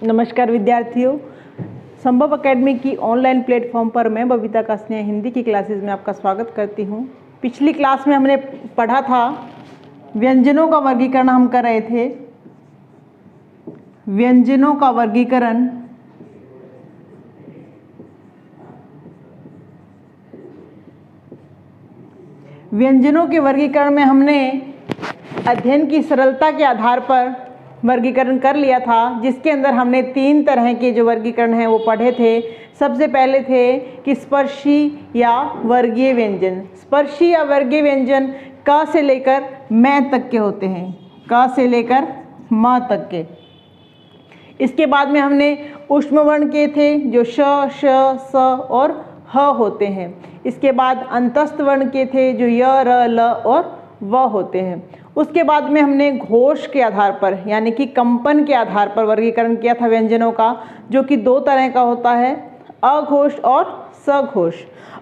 नमस्कार विद्यार्थियों, संभव एकेडमी की ऑनलाइन प्लेटफॉर्म पर मैं बबीता कासनिया हिंदी की क्लासेस में आपका स्वागत करती हूँ। पिछली क्लास में हमने पढ़ा था व्यंजनों का वर्गीकरण हम कर रहे थे। व्यंजनों का वर्गीकरण व्यंजनों के वर्गीकरण में हमने अध्ययन की सरलता के आधार पर वर्गीकरण कर लिया था, जिसके अंदर हमने 3 तरह के जो वर्गीकरण हैं वो पढ़े थे। सबसे पहले थे कि स्पर्शी या वर्गीय व्यंजन। स्पर्शी या वर्गीय व्यंजन क से लेकर मैं तक के होते हैं, क से लेकर म तक के। इसके बाद में हमने ऊष्म वर्ण के थे जो श, श, स और ह होते हैं। इसके बाद अंतस्थ वर्ण के थे जो य, र, ल और व होते हैं। उसके बाद में हमने घोष के आधार पर यानी कि कंपन के आधार पर वर्गीकरण किया था व्यंजनों का, जो कि 2 तरह का होता है, अघोष और सघोष।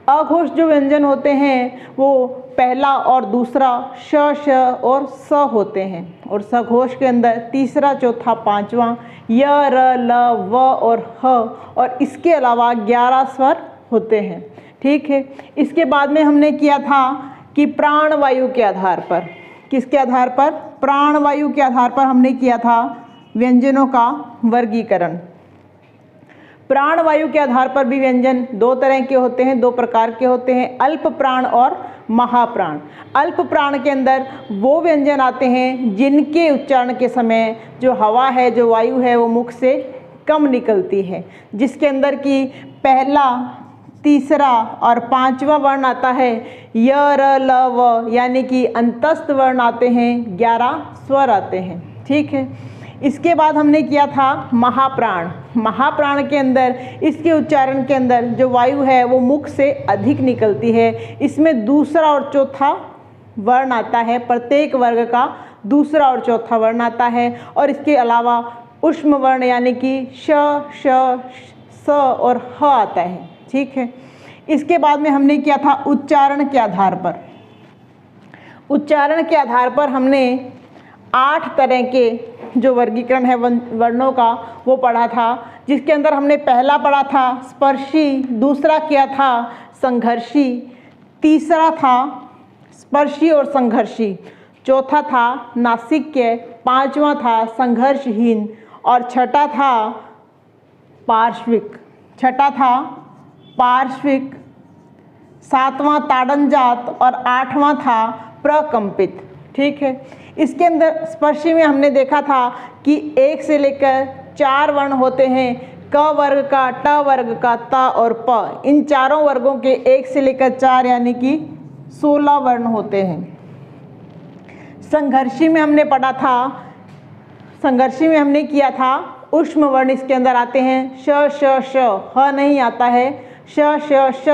अघोष जो व्यंजन होते हैं वो पहला और दूसरा श, श और स होते हैं, और सघोष के अंदर तीसरा, चौथा, पांचवा य, र, ल, व और ह, और इसके अलावा 11 स्वर होते हैं। ठीक है। इसके बाद में हमने किया था कि प्राणवायु के आधार पर, किसके आधार पर? प्राणवायु के आधार पर हमने किया था व्यंजनों का वर्गीकरण। प्राणवायु के आधार पर भी व्यंजन 2 तरह के होते हैं, 2 प्रकार के होते हैं, अल्प प्राण और महाप्राण। अल्प प्राण के अंदर वो व्यंजन आते हैं जिनके उच्चारण के समय जो हवा है, जो वायु है, वो मुख से कम निकलती है, जिसके अंदर की पहला, तीसरा और 5वां वर्ण आता है य, र, ल, व, यानी कि अंतस्थ वर्ण आते हैं, 11 स्वर आते हैं। ठीक है। इसके बाद हमने किया था महाप्राण। महाप्राण के अंदर इसके उच्चारण के अंदर जो वायु है वो मुख से अधिक निकलती है। इसमें दूसरा और चौथा वर्ण आता है, प्रत्येक वर्ग का दूसरा और चौथा वर्ण आता है, और इसके अलावा ऊष्म वर्ण यानी कि श, श, स और ह आता है। ठीक है। इसके बाद में हमने किया था उच्चारण के आधार पर। उच्चारण के आधार पर हमने 8 तरह के जो वर्गीकरण है वर्णों का वो पढ़ा था, जिसके अंदर हमने पहला पढ़ा था स्पर्शी, दूसरा किया था संघर्षी, तीसरा था स्पर्शी और संघर्षी, चौथा था नासिक्य, 5वां था संघर्षहीन, और छठा था पार्श्विक, 7वां ताड़नजात और 8वां था प्रकंपित। ठीक है। इसके अंदर स्पर्शी में हमने देखा था कि 1 से लेकर 4 वर्ण होते हैं, क वर्ग का, ट वर्ग का, त और प। इन चारों वर्गों के 1 से लेकर 4 यानी कि 16 वर्ण होते हैं। संघर्षी में हमने पढ़ा था, संघर्षी में हमने किया था ऊष्म वर्ण इसके अंदर आते हैं, श, श, श, ह नहीं आता है, श, श, श,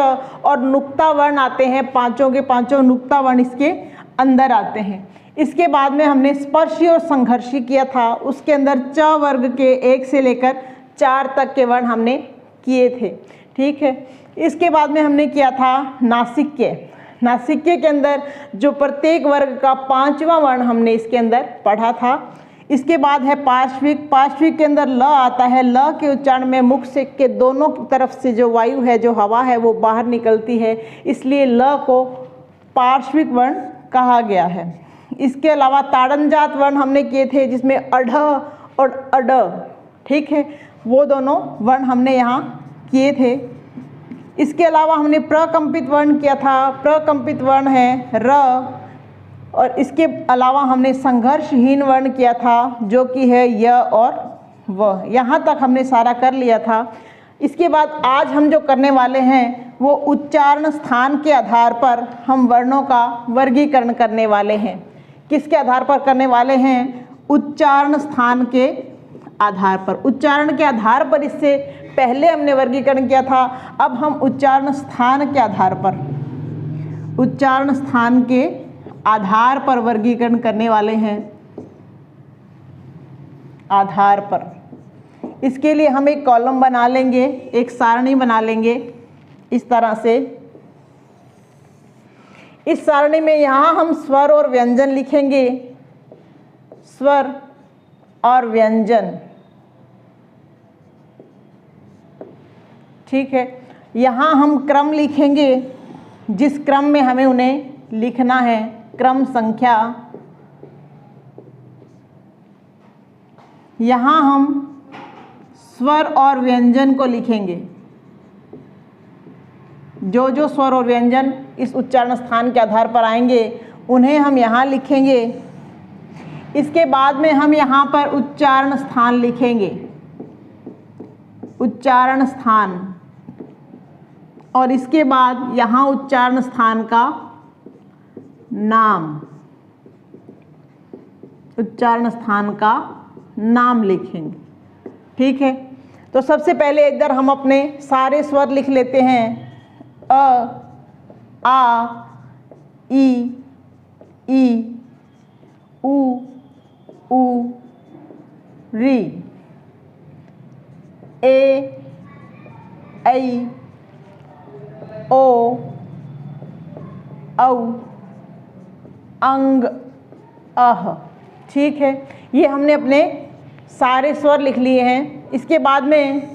और नुक्ता वर्ण आते हैं, 5 के 5 नुक्ता वर्ण इसके अंदर आते हैं। इसके बाद में हमने स्पर्शी और संघर्षी किया था, उसके अंदर च वर्ग के 1 से लेकर 4 तक के वर्ण हमने किए थे। ठीक है। इसके बाद में हमने किया था नासिक्य। नासिक्य के अंदर जो प्रत्येक वर्ग का 5वां वर्ण हमने इसके अंदर पढ़ा था। इसके बाद है पार्श्विक। पार्श्विक के अंदर ल आता है, ल के उच्चारण में मुख से के दोनों तरफ से जो वायु है, जो हवा है, वो बाहर निकलती है, इसलिए ल को पार्श्विक वर्ण कहा गया है। इसके अलावा ताड़नजात वर्ण हमने किए थे, जिसमें अढ़ और अड, ठीक है, वो दोनों वर्ण हमने यहाँ किए थे। इसके अलावा हमने प्रकंपित वर्ण किया था। प्रकंपित वर्ण है र, और इसके अलावा हमने संघर्षहीन वर्ण किया था, जो कि है य और व। यहाँ तक हमने सारा कर लिया था। इसके बाद आज हम जो करने वाले हैं वो उच्चारण स्थान के आधार पर हम वर्णों का वर्गीकरण करने वाले हैं। किसके आधार पर करने वाले हैं? उच्चारण स्थान के आधार पर। उच्चारण के आधार पर इससे पहले हमने वर्गीकरण किया था, अब हम उच्चारण स्थान के आधार पर, उच्चारण स्थान के आधार पर वर्गीकरण करने वाले हैं। आधार पर इसके लिए हम एक कॉलम बना लेंगे, एक सारणी बना लेंगे इस तरह से। इस सारणी में यहाँ हम स्वर और व्यंजन लिखेंगे, स्वर और व्यंजन। ठीक है। यहाँ हम क्रम लिखेंगे, जिस क्रम में हमें उन्हें लिखना है, क्रम संख्या। यहाँ हम स्वर और व्यंजन को लिखेंगे। जो जो स्वर और व्यंजन इस उच्चारण स्थान के आधार पर आएंगे उन्हें हम यहाँ लिखेंगे। इसके बाद में हम यहाँ पर उच्चारण स्थान लिखेंगे, उच्चारण स्थान, और इसके बाद यहाँ उच्चारण स्थान का नाम, उच्चारण स्थान का नाम लिखेंगे। ठीक है, तो सबसे पहले इधर हम अपने सारे स्वर लिख लेते हैं। अ, आ, ई, उ, री, ए, ऐ, ओ, औ, अंग, अह। ठीक है, ये हमने अपने सारे स्वर लिख लिए हैं। इसके बाद में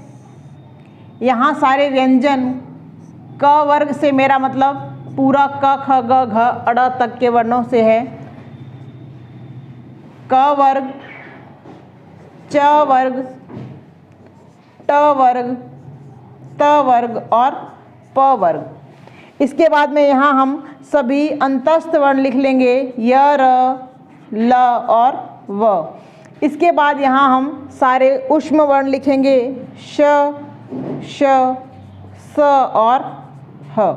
यहाँ सारे व्यंजन, क वर्ग से मेरा मतलब पूरा क ख ग घ अड़ तक के वर्णों से है। क वर्ग, च वर्ग, ट वर्ग, त वर्ग और प वर्ग। इसके बाद में यहाँ हम सभी अंतस्थ वर्ण लिख लेंगे, य, र, ल और व। इसके बाद यहाँ हम सारे ऊष्म वर्ण लिखेंगे, श, श, स और ह।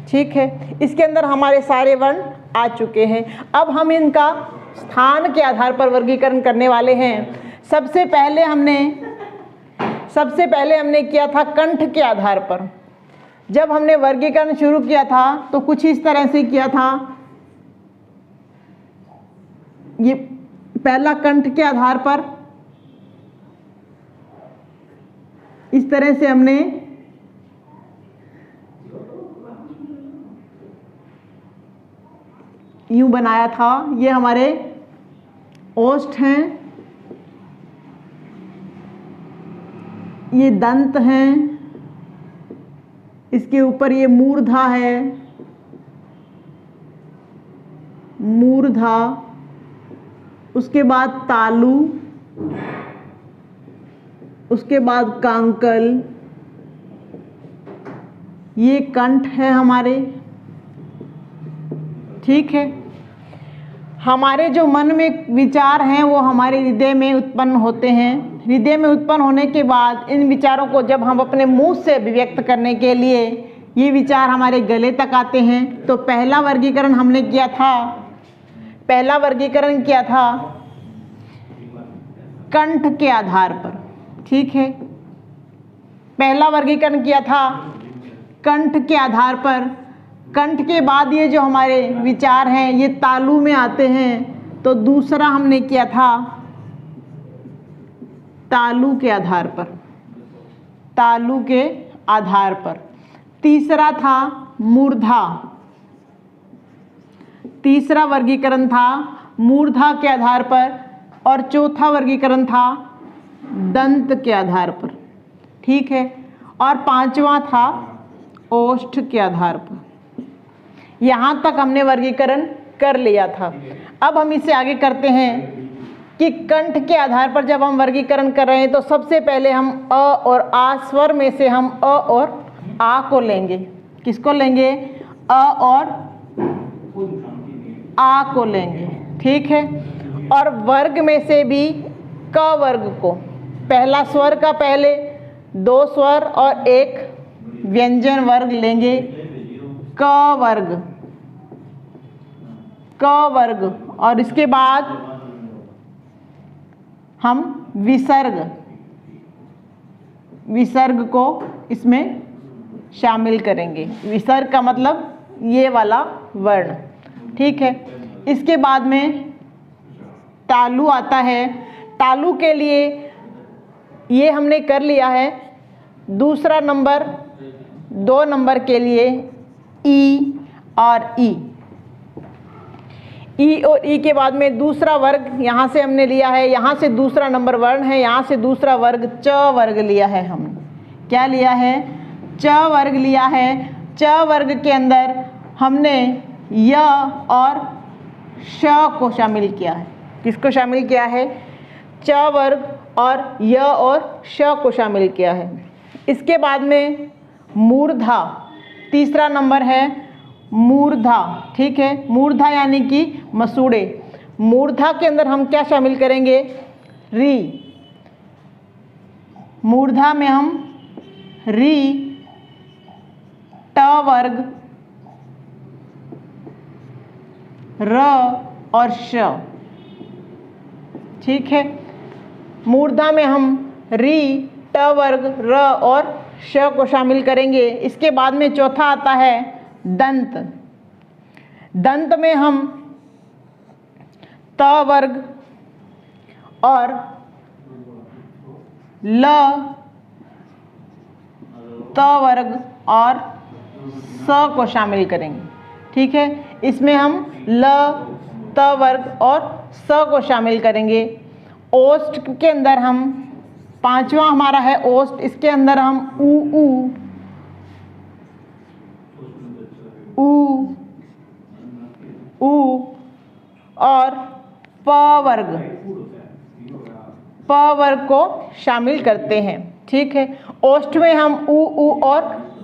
ठीक है, इसके अंदर हमारे सारे वर्ण आ चुके हैं। अब हम इनका स्थान के आधार पर वर्गीकरण करने वाले हैं। सबसे पहले हमने किया था कंठ के आधार पर। जब हमने वर्गीकरण शुरू किया था तो कुछ इस तरह से किया था। ये पहला कंठ के आधार पर इस तरह से हमने यूं बनाया था। ये हमारे ओष्ठ हैं, ये दंत हैं, इसके ऊपर ये मूर्धा है, मूर्धा, उसके बाद तालु, उसके बाद कांकल, ये कंठ है हमारे। ठीक है, हमारे जो मन में विचार हैं वो हमारे हृदय में उत्पन्न होते हैं। हृदय में उत्पन्न होने के बाद इन विचारों को जब हम अपने मुंह से अभिव्यक्त करने के लिए ये विचार हमारे गले तक आते हैं, तो पहला वर्गीकरण हमने किया था कंठ के आधार पर। ठीक है, पहला वर्गीकरण किया था कंठ के आधार पर। कंठ के बाद ये जो हमारे विचार हैं ये तालु में आते हैं, तो दूसरा हमने किया था तालु के आधार पर, तालु के आधार पर। तीसरा था मूर्धा, तीसरा वर्गीकरण था मूर्धा के आधार पर, और चौथा वर्गीकरण था दंत के आधार पर। ठीक है, और पांचवा था ओष्ठ के आधार पर। यहाँ तक हमने वर्गीकरण कर लिया था। अब हम इसे आगे करते हैं कि कंठ के आधार पर जब हम वर्गीकरण कर रहे हैं तो सबसे पहले हम अ और आ स्वर में से हम अ और आ को लेंगे। किसको लेंगे? अ और आ को लेंगे। ठीक है, और वर्ग में से भी क वर्ग को, पहला स्वर का पहले 2 स्वर और 1 व्यंजन वर्ग लेंगे। क वर्ग, क वर्ग, और इसके बाद हम विसर्ग को इसमें शामिल करेंगे। विसर्ग का मतलब ये वाला वर्ण। ठीक है, इसके बाद में तालु आता है। तालु के लिए ये हमने कर लिया है। दूसरा नंबर 2 नंबर के लिए ई और ई, ई और ई के बाद में दूसरा वर्ग यहाँ से हमने लिया है। यहाँ से दूसरा नंबर वर्ण है, यहाँ से दूसरा वर्ग च वर्ग लिया है हमने। क्या लिया है, च वर्ग लिया है। च वर्ग के अंदर हमने य और श को शामिल किया है। किसको शामिल किया है, च वर्ग और य और श को शामिल किया है। इसके बाद में मूर्धा, तीसरा नंबर है मूर्धा। ठीक है, मूर्धा यानी कि मसूड़े। मूर्धा के अंदर हम क्या शामिल करेंगे, री। मूर्धा में हम री, ट वर्ग, र और श। ठीक है, मूर्धा में हम री, ट वर्ग, र और श को शामिल करेंगे। इसके बाद में चौथा आता है दंत। दंत में हम त वर्ग और ल, त वर्ग और स को शामिल करेंगे। ठीक है, इसमें हम ल, त वर्ग और स को शामिल करेंगे। ओष्ठ के अंदर हम, पांचवा हमारा है ओष्ठ, इसके अंदर हम ऊ और प वर्ग को शामिल करते हैं। ठीक है, ओष्ठ में हम ऊ और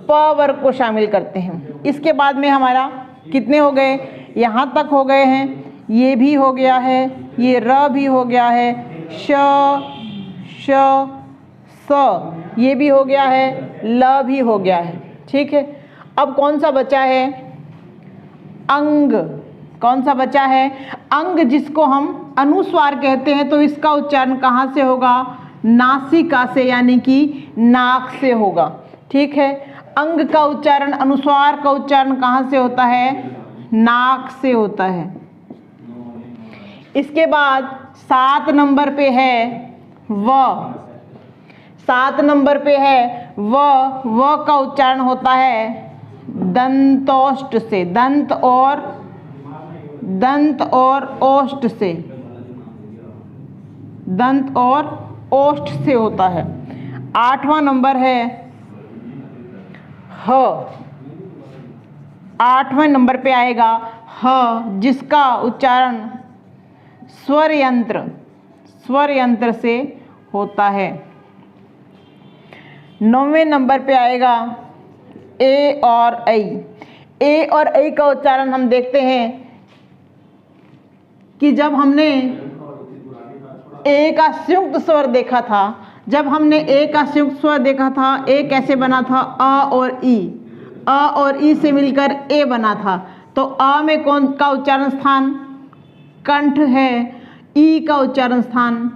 प वर्ग को शामिल करते हैं। इसके बाद में हमारा कितने हो गए, यहाँ तक हो गए हैं। ये भी हो गया है, ये र भी हो गया है, श, स ये भी हो गया है, ल भी हो गया है। ठीक है, अब कौन सा बचा है, अंग। कौन सा बचा है, अंग, जिसको हम अनुस्वार कहते हैं। तो इसका उच्चारण कहाँ से होगा, नासिका से, यानी कि नाक से होगा। ठीक है, अंग का उच्चारण, अनुस्वार का उच्चारण कहाँ से होता है, नाक से होता है। इसके बाद 7 नंबर पे है व। 7 नंबर पे है व का उच्चारण होता है दंतोष्ठ से, दंत और ओष्ठ से, दंत और ओष्ठ से होता है। 8वां नंबर है ह। 8वें नंबर पे आएगा ह, जिसका उच्चारण स्वर यंत्र से होता है। 9वें नंबर पे आएगा ए और ऐ। ए और ऐ का उच्चारण हम देखते हैं कि जब हमने ए का संयुक्त स्वर देखा था, जब हमने ए का संयुक्त स्वर देखा था, ए कैसे बना था, अ और ई, अ और ई से मिलकर ए बना था। तो अ में कौन का उच्चारण स्थान, कंठ है। ई का उच्चारण स्थान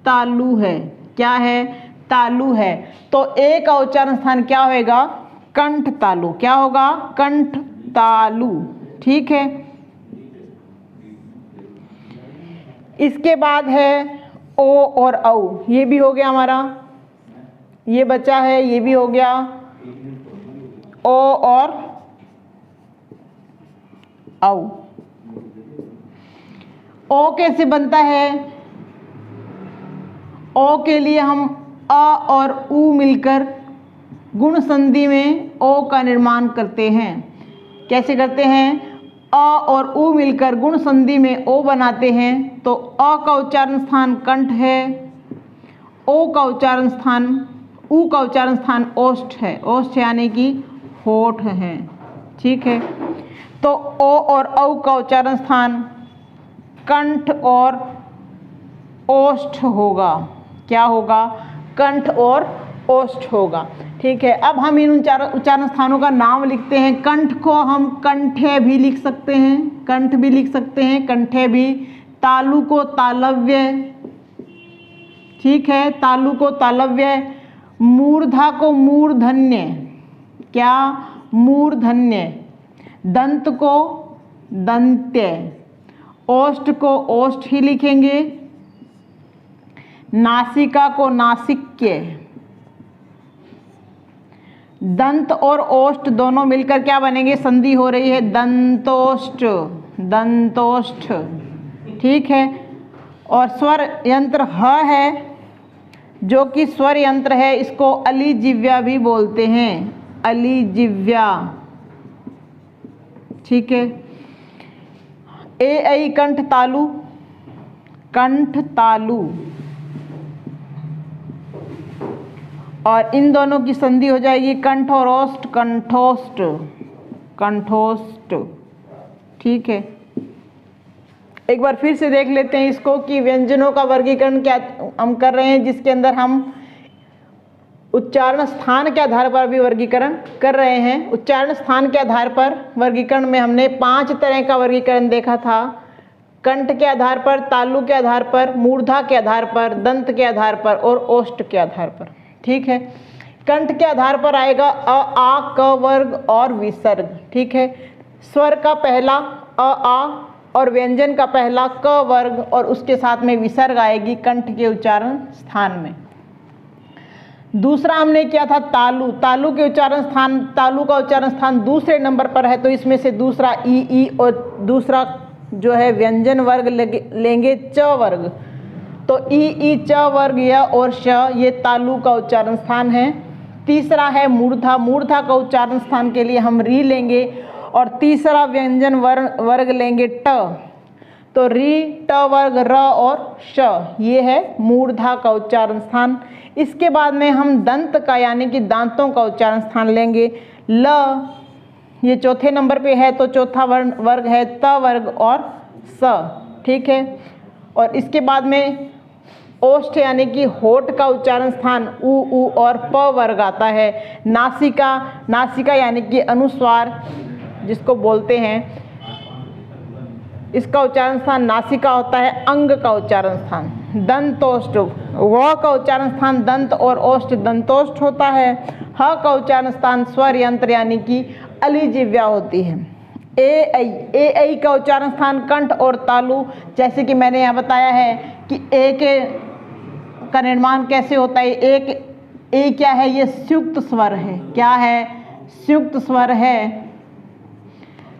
तालु है। क्या है, तालु है। तो ए का उच्चारण स्थान क्या होगा, कंठ तालु। क्या होगा, कंठ तालु। ठीक है, इसके बाद है ओ और औ। ये भी हो गया हमारा, ये बचा है, ये भी हो गया। ओ और औ। ओ कैसे बनता है, ओ के लिए हम अ और उ मिलकर गुण संधि में ओ का निर्माण करते हैं। कैसे करते हैं, अ और उ मिलकर गुण संधि में ओ बनाते हैं। तो अ का उच्चारण स्थान कंठ है, ओ का उच्चारण स्थान, उ का उच्चारण स्थान ओष्ठ है। ओष्ठ यानी कि होठ है। ठीक है, तो ओ और औ का उच्चारण स्थान कंठ और ओष्ठ होगा। क्या होगा, कंठ और ओष्ठ होगा। ठीक है, अब हम इन उच्चारण स्थानों का नाम लिखते हैं। कंठ को हम कंठे भी लिख सकते हैं, कंठ भी लिख सकते हैं, कंठे भी। तालु को तालव्य। ठीक है, तालु को तालव्य। मूर्धा को मूर्धन्य। क्या, मूर्धन्य। दंत को दंत्य। ओष्ठ को ओष्ठ ही लिखेंगे। नासिका को नासिक्य। दंत और ओष्ठ दोनों मिलकर क्या बनेंगे, संधि हो रही है दंतोष्ठ, दंतोष्ठ। ठीक है, और स्वर यंत्र ह है, जो कि स्वर यंत्र है, इसको अलीजिव्या भी बोलते हैं, अलीजिव्या। ठीक है। ए ऐ कंठ तालु, कंठ तालु, और इन दोनों की संधि हो जाएगी कंठ और ओष्ठ, कंठोष्ठ, कंठोष्ठ। ठीक है। एक बार फिर से देख लेते हैं इसको कि व्यंजनों का वर्गीकरण क्या हम कर रहे हैं, जिसके अंदर हम उच्चारण स्थान के आधार पर भी वर्गीकरण कर रहे हैं। उच्चारण स्थान के आधार पर वर्गीकरण में हमने 5 तरह का वर्गीकरण देखा था। कंठ के आधार पर, तालु के आधार पर, मूर्धा के आधार पर, दंत के आधार पर और ओष्ठ के आधार पर। ठीक है। कंठ के आधार पर आएगा अ, आ, क वर्ग और विसर्ग। ठीक है। स्वर का पहला अ, आ और व्यंजन का पहला क वर्ग और उसके साथ में विसर्ग आएगी कंठ के उच्चारण स्थान में। दूसरा हमने किया था तालु। तालु के उच्चारण स्थान, तालु का उच्चारण स्थान दूसरे नंबर पर है, तो इसमें से दूसरा ई और दूसरा जो है व्यंजन वर्ग लेंगे च वर्ग। तो ई, च वर्ग, य और श ये तालु का उच्चारण स्थान है। तीसरा है मूर्धा। मूर्धा का उच्चारण स्थान के लिए हम री लेंगे और तीसरा व्यंजन वर्ग लेंगे ट। तो री, ट वर्ग, र और श ये है मूर्धा का उच्चारण स्थान। इसके बाद में हम दंत का यानी कि दांतों का उच्चारण स्थान लेंगे। ल ये चौथे नंबर पे है, तो चौथा वर्ग है त वर्ग और स। ठीक है। और इसके बाद में ओष्ठ यानी कि होठ का उच्चारण स्थान उ और प वर्ग आता है। नासिका, नासिका यानी कि अनुस्वार जिसको बोलते हैं, इसका उच्चारण स्थान नासिका होता है। अंग का उच्चारण स्थान दंतोष्ठ, व का उच्चारण स्थान दंत और ओष्ठ दंतोष्ठ होता है। ह का उच्चारण स्थान स्वर यंत्र यानी कि अलीजिव्या होती है। ए ऐ का उच्चारण स्थान कंठ और तालु। जैसे कि मैंने यहाँ बताया है कि ए के का निर्माण कैसे होता है। एक ए क्या है, ये संयुक्त स्वर है। क्या है? संयुक्त स्वर है।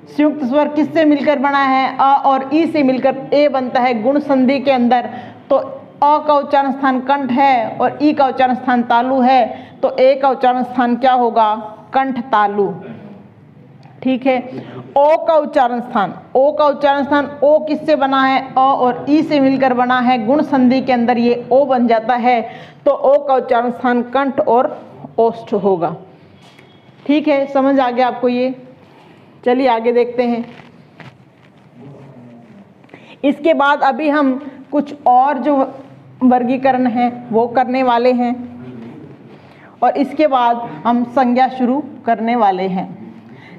संयुक्त स्वर किससे मिलकर बना है? अ और ई से मिलकर ए बनता है गुण संधि के अंदर। तो अ का उच्चारण स्थान कंठ है और ई का उच्चारण स्थान तालु है, तो ए का उच्चारण स्थान क्या होगा? कंठ तालु। ठीक है। ओ का उच्चारण स्थान, ओ का उच्चारण स्थान ओ किससे बना है? अ और ई से मिलकर बना है गुण संधि के अंदर ये ओ बन जाता है, तो ओ का उच्चारण स्थान कंठ और ओष्ठ होगा। ठीक है, समझ आ गया आपको ये? चलिए आगे देखते हैं। इसके बाद अभी हम कुछ और जो वर्गीकरण है वो करने वाले हैं और इसके बाद हम संज्ञा शुरू करने वाले हैं।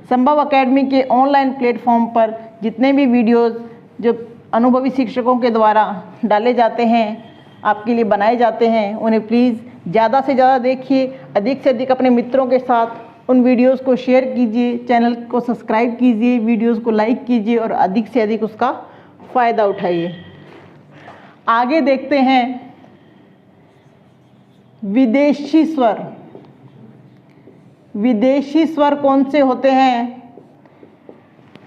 संभव एकेडमी के ऑनलाइन प्लेटफॉर्म पर जितने भी वीडियोस जो अनुभवी शिक्षकों के द्वारा डाले जाते हैं, आपके लिए बनाए जाते हैं, उन्हें प्लीज़ ज़्यादा से ज़्यादा देखिए, अधिक से अधिक अपने मित्रों के साथ उन वीडियोस को शेयर कीजिए, चैनल को सब्सक्राइब कीजिए, वीडियोस को लाइक कीजिए और अधिक से अधिक उसका फ़ायदा उठाइए। आगे देखते हैं विदेशी स्वर। विदेशी स्वर कौन से होते हैं?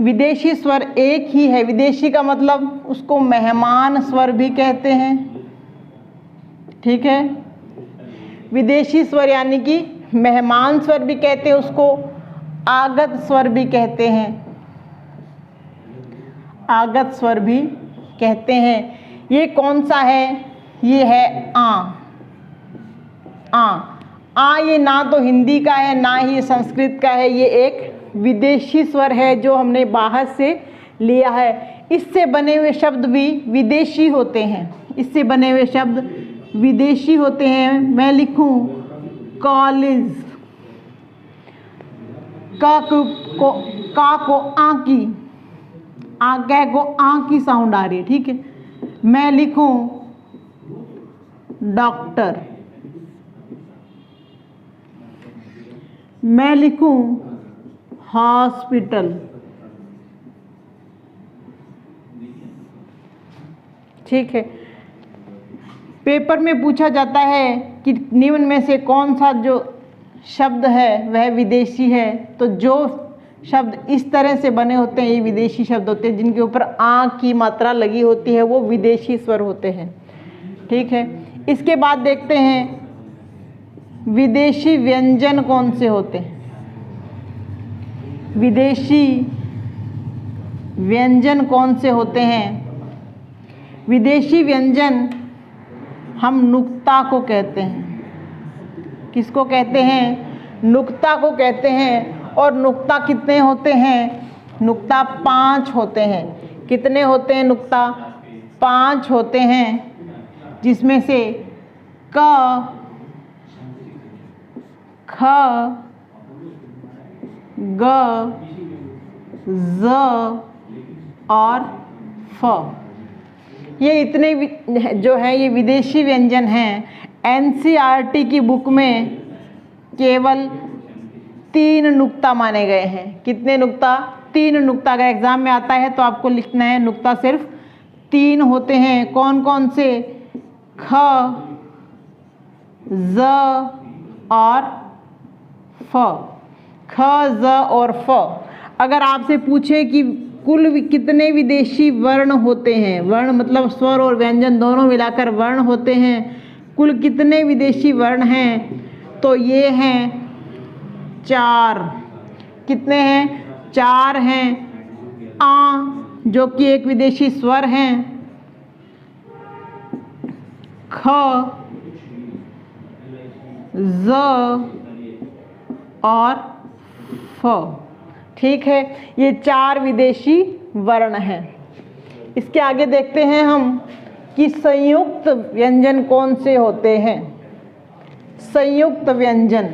विदेशी स्वर एक ही है। विदेशी का मतलब उसको मेहमान स्वर भी कहते हैं। ठीक है। विदेशी स्वर यानी कि मेहमान स्वर भी कहते हैं, उसको आगत स्वर भी कहते हैं। आगत स्वर भी कहते हैं। ये कौन सा है? ये है आ ये ना तो हिंदी का है ना ही संस्कृत का है, ये एक विदेशी स्वर है जो हमने बाहर से लिया है। इससे बने हुए शब्द भी विदेशी होते हैं। इससे बने हुए शब्द विदेशी होते हैं। मैं लिखूं कॉलेज, का को आ की, आ कह को आ की साउंड आ रही है। ठीक है। मैं लिखूं डॉक्टर, मैं लिखूं हॉस्पिटल। ठीक है। पेपर में पूछा जाता है कि निम्न में से कौन सा जो शब्द है वह विदेशी है, तो जो शब्द इस तरह से बने होते हैं ये विदेशी शब्द होते हैं। जिनके ऊपर आ की मात्रा लगी होती है वो विदेशी स्वर होते हैं। ठीक है। इसके बाद देखते हैं विदेशी व्यंजन कौन से होते हैं। विदेशी व्यंजन कौन से होते हैं? विदेशी व्यंजन हम नुक्ता को कहते हैं। किसको कहते हैं? नुक्ता को कहते हैं। और नुक्ता कितने होते हैं? नुक्ता 5 होते हैं। कितने होते हैं नुक्ता? 5 होते हैं, जिसमें से क, ख, ग, ज और फ। ये इतने जो हैं ये विदेशी व्यंजन हैं। एनसीईआरटी की बुक में केवल 3 नुक्ता माने गए हैं। कितने नुक्ता? 3 नुक्ता। अगर एग्जाम में आता है तो आपको लिखना है नुक्ता सिर्फ 3 होते हैं। कौन कौन से? ख, ज और फ। ख, ज और फ। अगर आपसे पूछे कि कुल कितने विदेशी वर्ण होते हैं, वर्ण मतलब स्वर और व्यंजन दोनों मिलाकर वर्ण होते हैं, कुल कितने विदेशी वर्ण हैं, तो ये हैं 4। कितने हैं? 4 हैं। आ जो कि एक विदेशी स्वर हैं, ख, ज और फ। ठीक है, ये 4 विदेशी वर्ण हैं। इसके आगे देखते हैं हम कि संयुक्त व्यंजन कौन से होते हैं। संयुक्त व्यंजन,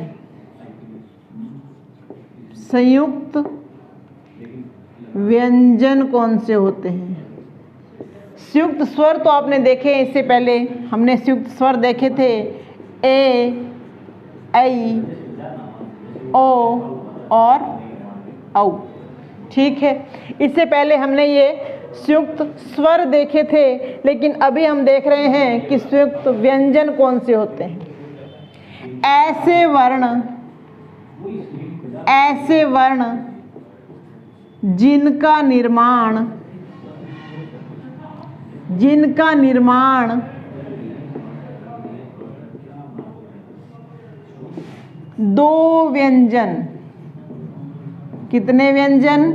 संयुक्त व्यंजन कौन से होते हैं? संयुक्त स्वर तो आपने देखे, इससे पहले हमने संयुक्त स्वर देखे थे, ए, ऐ, ओ और औ। ठीक है, इससे पहले हमने ये संयुक्त स्वर देखे थे, लेकिन अभी हम देख रहे हैं कि संयुक्त व्यंजन कौन से होते हैं। ऐसे वर्ण जिनका निर्माण दो व्यंजन, कितने व्यंजन?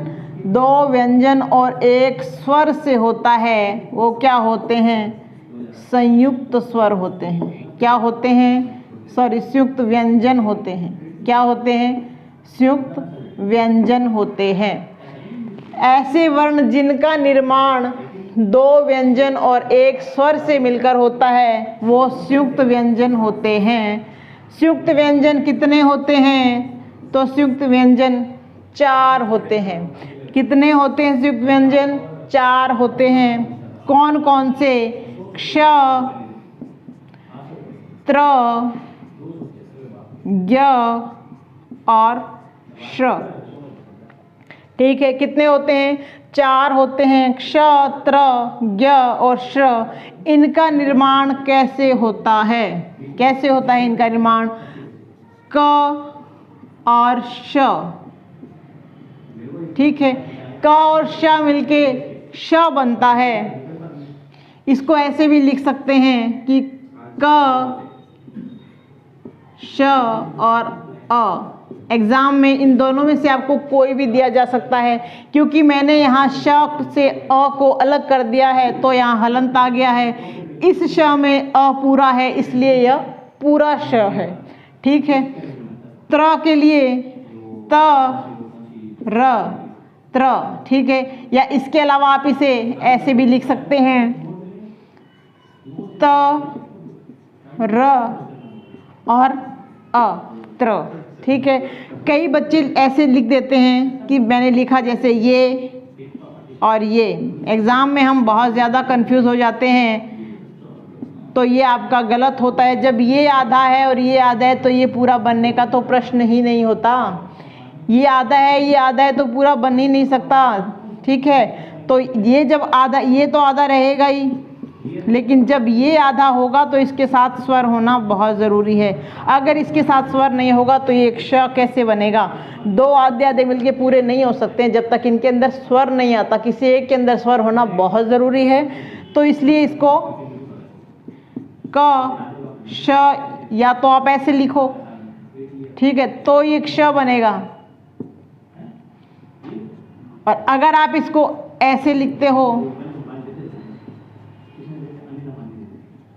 2 व्यंजन और एक स्वर से होता है, वो क्या होते हैं? संयुक्त स्वर होते हैं। क्या होते हैं? सॉरी, संयुक्त व्यंजन होते हैं। क्या होते हैं? संयुक्त व्यंजन होते हैं। ऐसे वर्ण जिनका निर्माण 2 व्यंजन और एक स्वर से मिलकर होता है, वो संयुक्त व्यंजन होते हैं। संयुक्त व्यंजन कितने होते हैं? तो संयुक्त व्यंजन 4 होते हैं। कितने होते हैं संयुक्त व्यंजन? 4 होते हैं। कौन कौन से? क्ष, त्र, ज्ञ और श। ठीक है, कितने होते हैं? 4 होते हैं। क्ष, त्र, ज्ञ और श। इनका निर्माण कैसे होता है? कैसे होता है इनका निर्माण? क और श। ठीक है, क और श मिलके श बनता है। इसको ऐसे भी लिख सकते हैं कि क, श और अ। एग्जाम में इन दोनों में से आपको कोई भी दिया जा सकता है। क्योंकि मैंने यहाँ श से अ को अलग कर दिया है तो यहाँ हलंत आ गया है। इस श में अ पूरा है, इसलिए यह पूरा श है। ठीक है, त्र के लिए त, र, त्र। ठीक है, या इसके अलावा आप इसे ऐसे भी लिख सकते हैं, त, र और अ, त्र। ठीक है, कई बच्चे ऐसे लिख देते हैं कि मैंने लिखा जैसे ये और ये। एग्ज़ाम में हम बहुत ज़्यादा कंफ्यूज हो जाते हैं, तो ये आपका गलत होता है। जब ये आधा है और ये आधा है तो ये पूरा बनने का तो प्रश्न ही नहीं होता। ये आधा है, ये आधा है तो पूरा बन ही नहीं सकता। ठीक है, तो ये जब आधा, ये तो आधा रहेगा ही, लेकिन जब ये आधा होगा तो इसके साथ स्वर होना बहुत ज़रूरी है। अगर इसके साथ स्वर नहीं होगा तो ये एक श कैसे बनेगा? 2 आधे आधे मिलके पूरे नहीं हो सकते हैं जब तक इनके अंदर स्वर नहीं आता। किसी एक के अंदर स्वर होना बहुत ज़रूरी है। तो इसलिए इसको क, श, या तो आप ऐसे लिखो, ठीक है, तो ये क्ष बनेगा। और अगर आप इसको ऐसे लिखते हो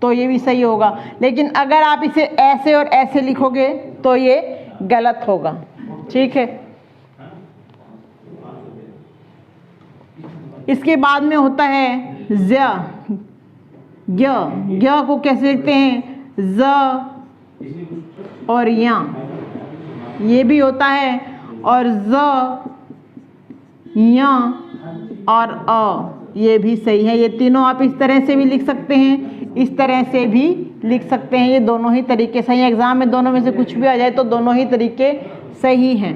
तो ये भी सही होगा, लेकिन अगर आप इसे ऐसे और ऐसे लिखोगे तो ये गलत होगा, ठीक है। इसके बाद में होता है ज, ग को कैसे लिखते हैं, ज और या, ये भी होता है, और ज, या और अ, ये भी सही है। ये तीनों आप इस तरह से भी लिख सकते हैं, इस तरह से भी लिख सकते हैं, ये दोनों ही तरीके सही हैं। एग्जाम में दोनों में से कुछ भी आ जाए तो दोनों ही तरीके सही हैं।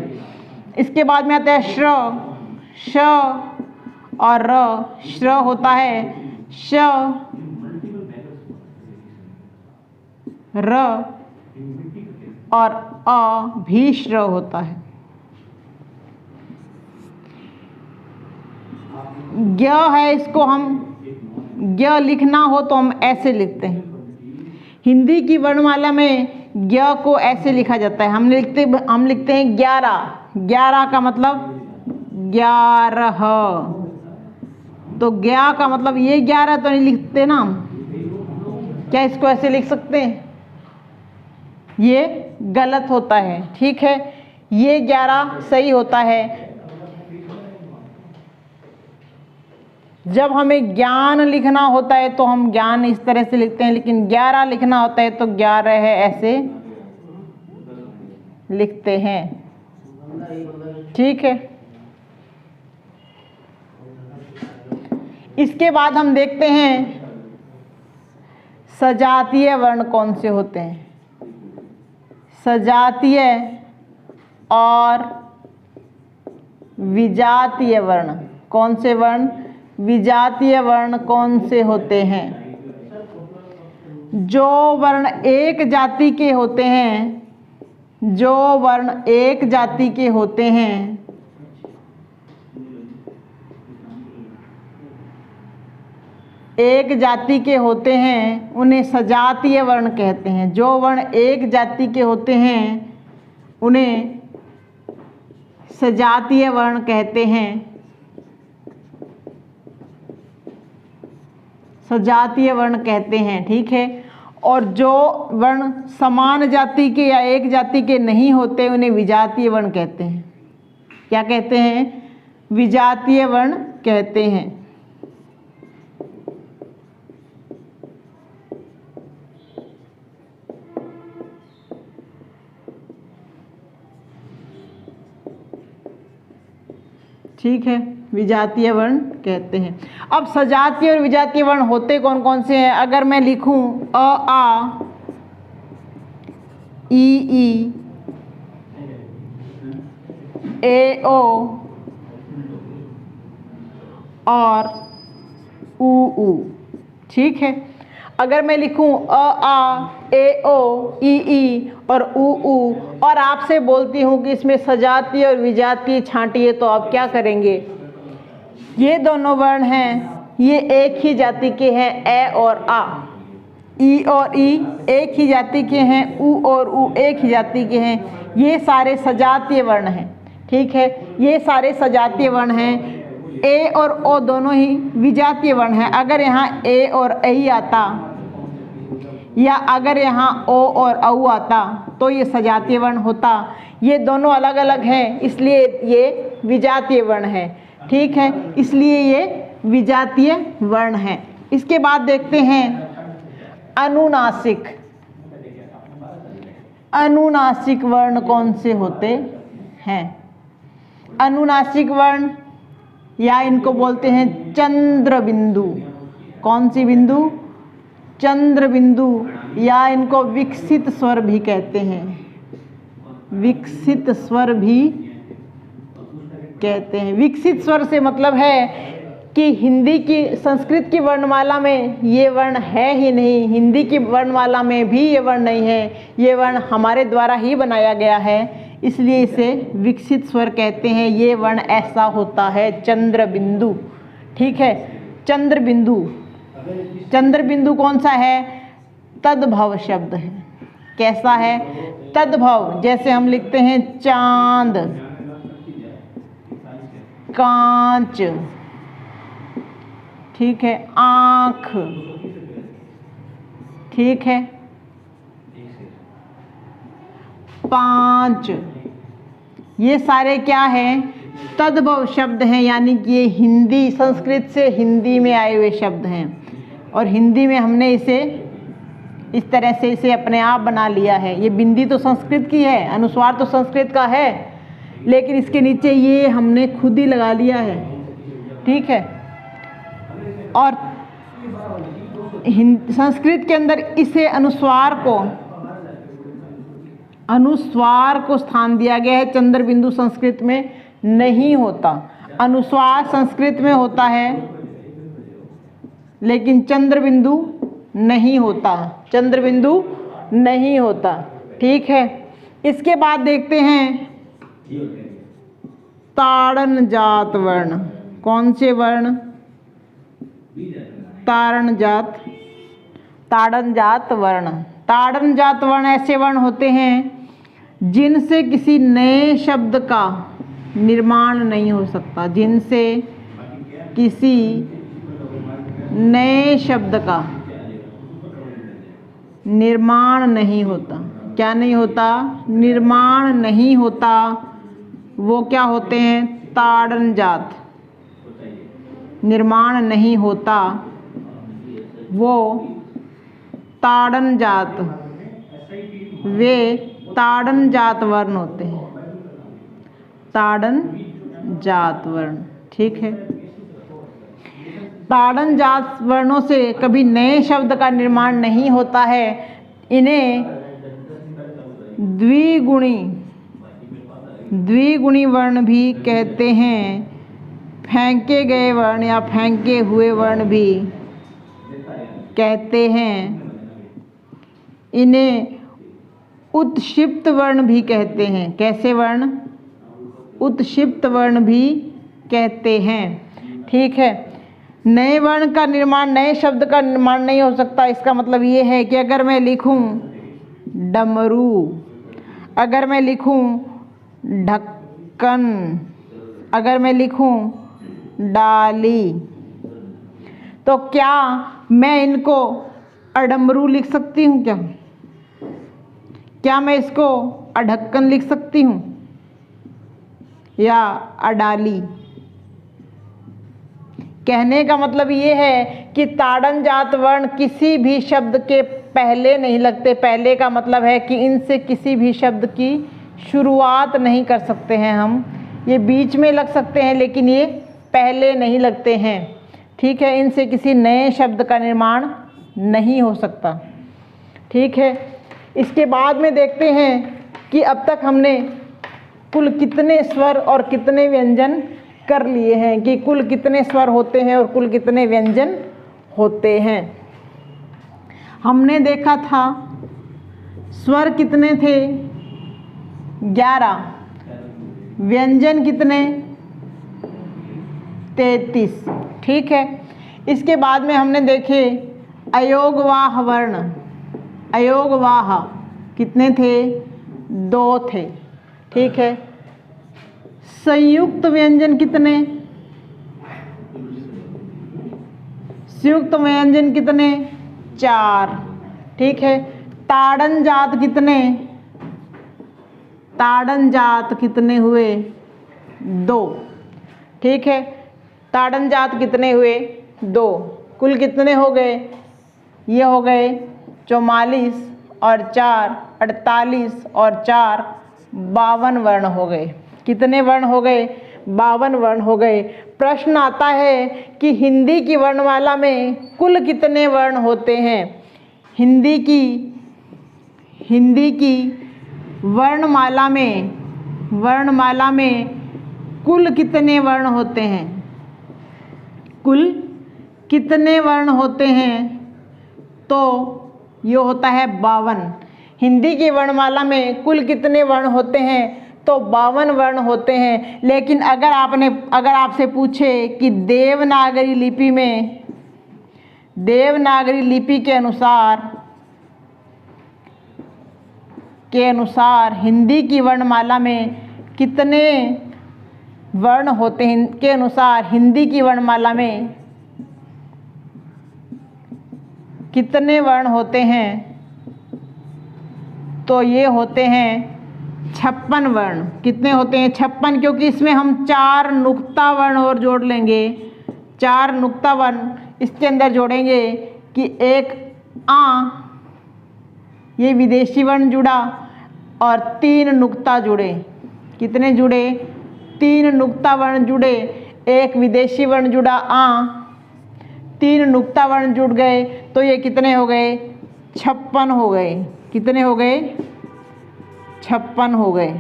इसके बाद में आता है श्र, श और र। श्र होता है श, र, और अ भी श्र होता है। ज्ञ है, इसको हम ज्ञ लिखना हो तो हम ऐसे लिखते हैं। हिंदी की वर्णमाला में ज्ञ को ऐसे लिखा जाता है, हम लिखते हैं 11। 11 का मतलब 11, तो ज्ञ का मतलब ये 11 तो नहीं लिखते ना हम, क्या इसको ऐसे लिख सकते हैं? ये गलत होता है, ठीक है। ये 11 सही होता है। जब हमें ज्ञान लिखना होता है तो हम ज्ञान इस तरह से लिखते हैं, लेकिन 11 लिखना होता है तो 11 है ऐसे लिखते हैं, ठीक है। इसके बाद हम देखते हैं सजातीय वर्ण कौन से होते हैं। सजातीय और विजातीय वर्ण कौन से वर्ण, विजातीय वर्ण कौन से होते हैं? जो वर्ण एक जाति के होते हैं, जो वर्ण एक जाति के होते हैं, एक जाति के होते हैं उन्हें सजातीय वर्ण कहते हैं। जो वर्ण एक जाति के होते हैं उन्हें सजातीय वर्ण कहते हैं। सजातीय वर्ण कहते हैं, ठीक है। और जो वर्ण समान जाति के या एक जाति के नहीं होते उन्हें विजातीय वर्ण कहते हैं। क्या कहते हैं? विजातीय वर्ण कहते हैं। ठीक है, विजातीय वर्ण कहते हैं। अब सजातीय और विजातीय वर्ण होते कौन कौन से हैं? अगर मैं लिखूं अ आ, ई ए ओ और ऊ, ठीक है। अगर मैं लिखूं अ आ, ए ओ, ई और ऊ और आपसे बोलती हूं कि इसमें सजातीय और विजातीय छांटिए, तो आप क्या करेंगे? ये दोनों वर्ण हैं, ये एक ही जाति के हैं, ए और आ। ई और ई एक ही जाति के हैं, ऊ और ऊ एक ही जाति के हैं। ये सारे सजातीय वर्ण हैं, ठीक है। ये सारे सजातीय वर्ण हैं। ए और ओ दोनों ही विजातीय वर्ण हैं। अगर यहाँ ए और ऐ आता या अगर यहाँ ओ और औ आता तो ये सजातीय वर्ण होता। ये दोनों अलग अलग हैं, इसलिए ये विजातीय वर्ण है, ठीक है। इसलिए ये विजातीय वर्ण है। इसके बाद देखते हैं अनुनासिक। अनुनासिक वर्ण कौन से होते हैं? अनुनासिक वर्ण या इनको बोलते हैं चंद्र बिंदु। कौन सी बिंदु? चंद्र बिंदु, या इनको विकसित स्वर भी कहते हैं। विकसित स्वर भी कहते हैं। विकसित स्वर से मतलब है कि हिंदी की, संस्कृत की वर्णमाला में ये वर्ण है ही नहीं, हिंदी की वर्णमाला में भी ये वर्ण नहीं है। ये वर्ण हमारे द्वारा ही बनाया गया है, इसलिए इसे विकसित स्वर कहते हैं। ये वर्ण ऐसा होता है चंद्र बिंदु, ठीक है। चंद्र बिंदु, चंद्र बिंदु कौन सा है? तद्भव शब्द है। कैसा है? तद्भव। जैसे हम लिखते हैं चांद, कांच, ठीक है, आँख, ठीक है, पाँच, ये सारे क्या हैं? तद्भव शब्द हैं, यानी कि ये हिंदी, संस्कृत से हिंदी में आए हुए शब्द हैं और हिंदी में हमने इसे इस तरह से इसे अपने आप बना लिया है। ये बिंदी तो संस्कृत की है, अनुस्वार तो संस्कृत का है, लेकिन इसके नीचे ये हमने खुद ही लगा लिया है, ठीक है। और संस्कृत के अंदर इसे अनुस्वार को स्थान दिया गया है। चंद्र बिंदु संस्कृत में नहीं होता। अनुस्वार संस्कृत में होता है लेकिन चंद्र बिंदु नहीं होता, चंद्र बिंदु नहीं होता, ठीक है। इसके बाद देखते हैं ताड़न जात वर्ण। कौन से वर्ण? ताड़न जात वर्ण। ताड़न जात वर्ण ऐसे वर्ण होते हैं जिनसे किसी नए शब्द का निर्माण नहीं हो सकता, जिनसे किसी नए शब्द का निर्माण नहीं होता। क्या नहीं होता? निर्माण नहीं होता। वो क्या होते हैं? ताड़न जात। निर्माण नहीं होता, वो ताड़न जात, वे ताड़न जात वर्ण होते हैं। ताड़न जात वर्ण, ठीक है। ताड़न जात वर्णों से कभी नए शब्द का निर्माण नहीं होता है। इन्हें द्विगुणी वर्ण भी कहते हैं। फेंके गए वर्ण या फेंके हुए वर्ण भी कहते हैं। इन्हें उत्क्षिप्त वर्ण भी कहते हैं। कैसे वर्ण? उत्क्षिप्त वर्ण भी कहते हैं, ठीक है। नए वर्ण का निर्माण, नए शब्द का निर्माण नहीं हो सकता। इसका मतलब ये है कि अगर मैं लिखूं डमरू, अगर मैं लिखूं ढक्कन, अगर मैं लिखूं डाली, तो क्या मैं इनको अडमरू लिख सकती हूँ? क्या मैं इसको अढक्कन लिख सकती हूँ या अडाली? कहने का मतलब ये है कि ताड़न जात वर्ण किसी भी शब्द के पहले नहीं लगते। पहले का मतलब है कि इनसे किसी भी शब्द की शुरुआत नहीं कर सकते हैं हम। ये बीच में लग सकते हैं लेकिन ये पहले नहीं लगते हैं, ठीक है। इनसे किसी नए शब्द का निर्माण नहीं हो सकता, ठीक है। इसके बाद में देखते हैं कि अब तक हमने कुल कितने स्वर और कितने व्यंजन कर लिए हैं, कि कुल कितने स्वर होते हैं और कुल कितने व्यंजन होते हैं। हमने देखा था स्वर कितने थे? 11। व्यंजन कितने? 33, ठीक है। इसके बाद में हमने देखे अयोगवाह वर्ण। अयोगवाह कितने थे? 2 थे, ठीक है। संयुक्त व्यंजन कितने? संयुक्त व्यंजन कितने? 4, ठीक है। ताड़न जात कितने? ताड़न जात कितने हुए? 2, ठीक है। ताड़न जात कितने हुए? 2। कुल कितने हो गए? ये हो गए 44 और 4 48 और 4 52 वर्ण हो गए। कितने वर्ण हो गए? 52 वर्ण हो गए। प्रश्न आता है कि हिंदी की वर्णमाला में कुल कितने वर्ण होते हैं? हिंदी की वर्णमाला में कुल कितने वर्ण होते हैं? कुल कितने वर्ण होते हैं? तो ये होता है 52। हिंदी की वर्णमाला में कुल कितने वर्ण होते हैं? तो 52 वर्ण होते हैं। लेकिन अगर आपसे पूछे कि देवनागरी लिपि के अनुसार के अनुसार हिंदी की वर्णमाला में कितने वर्ण होते हैं, के अनुसार हिंदी की वर्णमाला में कितने वर्ण होते हैं, तो ये होते हैं 56 वर्ण। कितने होते हैं? 56, क्योंकि इसमें हम 4 नुक्ता वर्ण और जोड़ लेंगे। 4 नुक्ता वर्ण इसके अंदर जोड़ेंगे कि एक आ, ये विदेशी वर्ण जुड़ा और 3 नुक्ता जुड़े। कितने जुड़े? 3 नुक्ता वर्ण जुड़े, एक विदेशी वर्ण जुड़ा आ, 3 नुक्ता वर्ण जुड़ गए, तो ये कितने हो गए? 56 हो गए। कितने हो गए? 56 हो गए।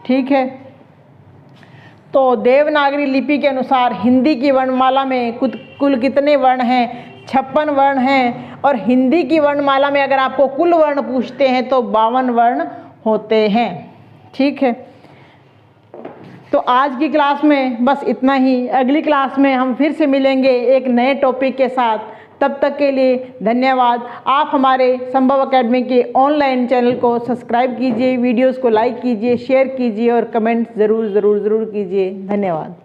ठीक है, तो देवनागरी लिपि के अनुसार हिंदी की वर्णमाला में कुल कितने वर्ण हैं? 56 वर्ण हैं। और हिंदी की वर्णमाला में अगर आपको कुल वर्ण पूछते हैं तो 52 वर्ण होते हैं। ठीक है, तो आज की क्लास में बस इतना ही। अगली क्लास में हम फिर से मिलेंगे एक नए टॉपिक के साथ। तब तक के लिए धन्यवाद। आप हमारे संभव एकेडमी के ऑनलाइन चैनल को सब्सक्राइब कीजिए, वीडियोस को लाइक कीजिए, शेयर कीजिए और कमेंट ज़रूर कीजिए। धन्यवाद।